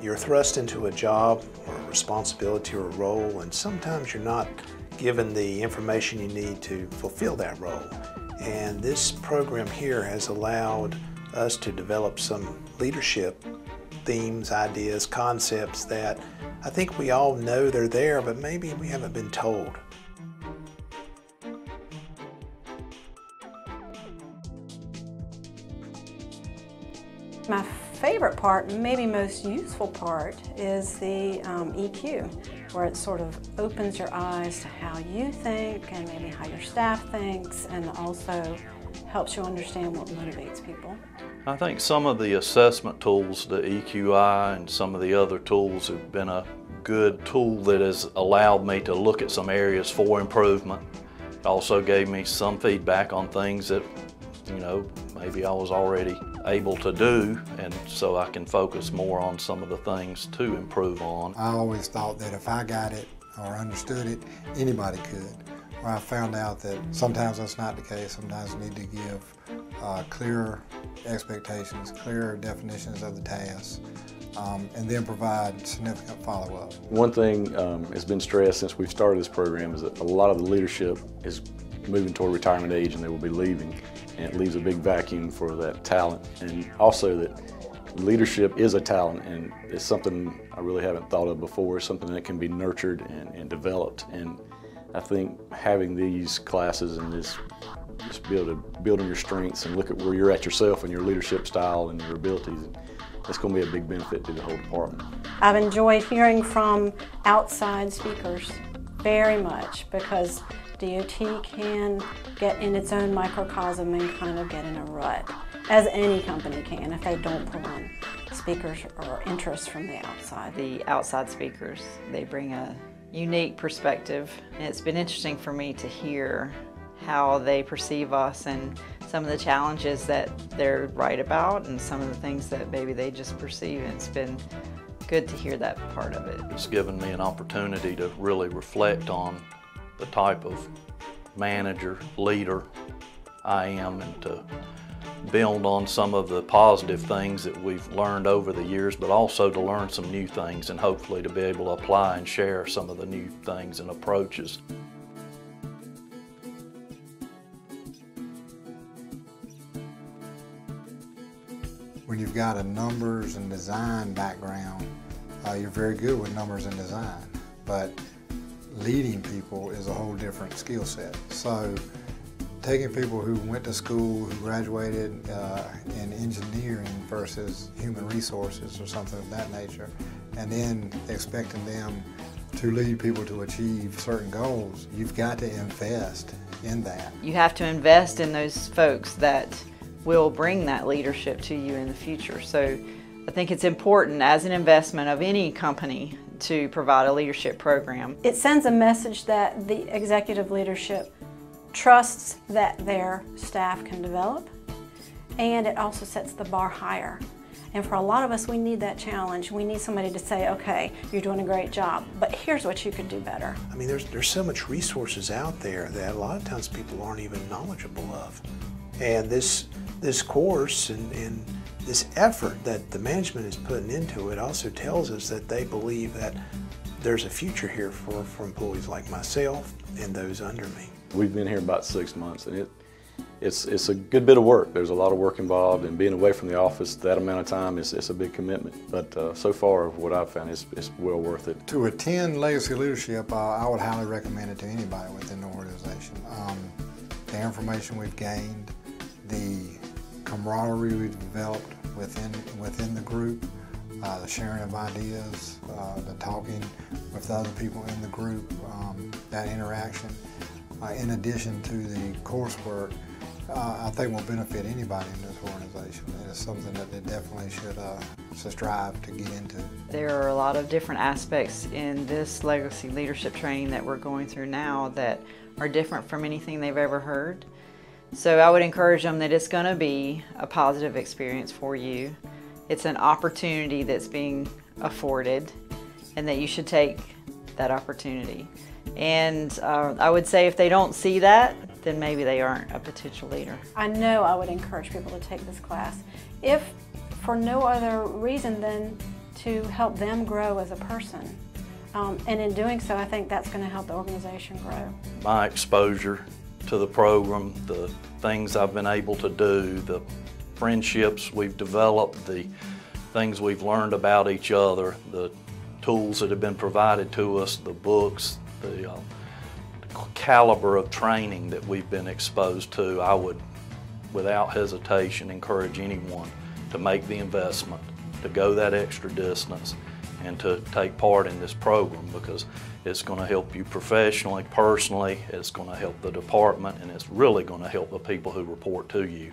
You're thrust into a job or a responsibility or a role, and sometimes you're not given the information you need to fulfill that role. And this program here has allowed us to develop some leadership themes, ideas, concepts that I think we all know they're there, but maybe we haven't been told. My favorite part, maybe most useful part, is the EQ, where it sort of opens your eyes to how you think and maybe how your staff thinks, and also helps you understand what motivates people. I think some of the assessment tools, the EQI and some of the other tools, have been a good tool that has allowed me to look at some areas for improvement. It also gave me some feedback on things that, you know, maybe I was already able to do, and so I can focus more on some of the things to improve on. I always thought that if I got it or understood it, anybody could. Well, I found out that sometimes that's not the case. Sometimes you need to give clearer expectations, clearer definitions of the tasks, and then provide significant follow-up. One thing has been stressed since we've started this program is that a lot of the leadership is moving toward retirement age and they will be leaving, and it leaves a big vacuum for that talent. And also that leadership is a talent, and it's something I really haven't thought of before. It's something that can be nurtured and developed. And I think having these classes and just be able to build on your strengths and look at where you're at yourself and your leadership style and your abilities, that's going to be a big benefit to the whole department. I've enjoyed hearing from outside speakers very much, because DOT can get in its own microcosm and kind of get in a rut, as any company can if they don't pull in speakers or interest from the outside. The outside speakers, they bring a unique perspective, and it's been interesting for me to hear how they perceive us and some of the challenges that they're right about and some of the things that maybe they just perceive. It's been good to hear that part of it. It's given me an opportunity to really reflect on the type of manager, leader I am, and to build on some of the positive things that we've learned over the years, but also to learn some new things and hopefully to be able to apply and share some of the new things and approaches. When you've got a numbers and design background, you're very good with numbers and design, but leading people is a whole different skill set. So taking people who went to school, who graduated in engineering versus human resources or something of that nature, and then expecting them to lead people to achieve certain goals, you've got to invest in that. You have to invest in those folks that will bring that leadership to you in the future. So I think it's important as an investment of any company to provide a leadership program. It sends a message that the executive leadership trusts that their staff can develop, and it also sets the bar higher. And for a lot of us, we need that challenge. We need somebody to say, okay, you're doing a great job, but here's what you could do better. I mean, there's so much resources out there that a lot of times people aren't even knowledgeable of. And this course and this effort that the management is putting into it also tells us that they believe that there's a future here for employees like myself and those under me. We've been here about 6 months, and it's a good bit of work. There's a lot of work involved, and being away from the office that amount of time it's a big commitment. But so far, what I've found is well worth it. To attend Legacy Leadership, I would highly recommend it to anybody within the organization. The information we've gained, the camaraderie we've developed within the group, the sharing of ideas, the talking with the other people in the group, that interaction, in addition to the coursework, I think will benefit anybody in this organization. And it's something that they definitely should strive to get into. There are a lot of different aspects in this legacy leadership training that we're going through now that are different from anything they've ever heard. So I would encourage them that it's going to be a positive experience for you. It's an opportunity that's being afforded, and that you should take that opportunity. And I would say if they don't see that, then maybe they aren't a potential leader. I know I would encourage people to take this class, if for no other reason than to help them grow as a person. And in doing so, I think that's going to help the organization grow. My exposure to the program, the things I've been able to do, the friendships we've developed, the things we've learned about each other, the tools that have been provided to us, the books, the caliber of training that we've been exposed to, I would, without hesitation, encourage anyone to make the investment, to go that extra distance, and to take part in this program, because it's going to help you professionally, personally, it's going to help the department, and it's really going to help the people who report to you.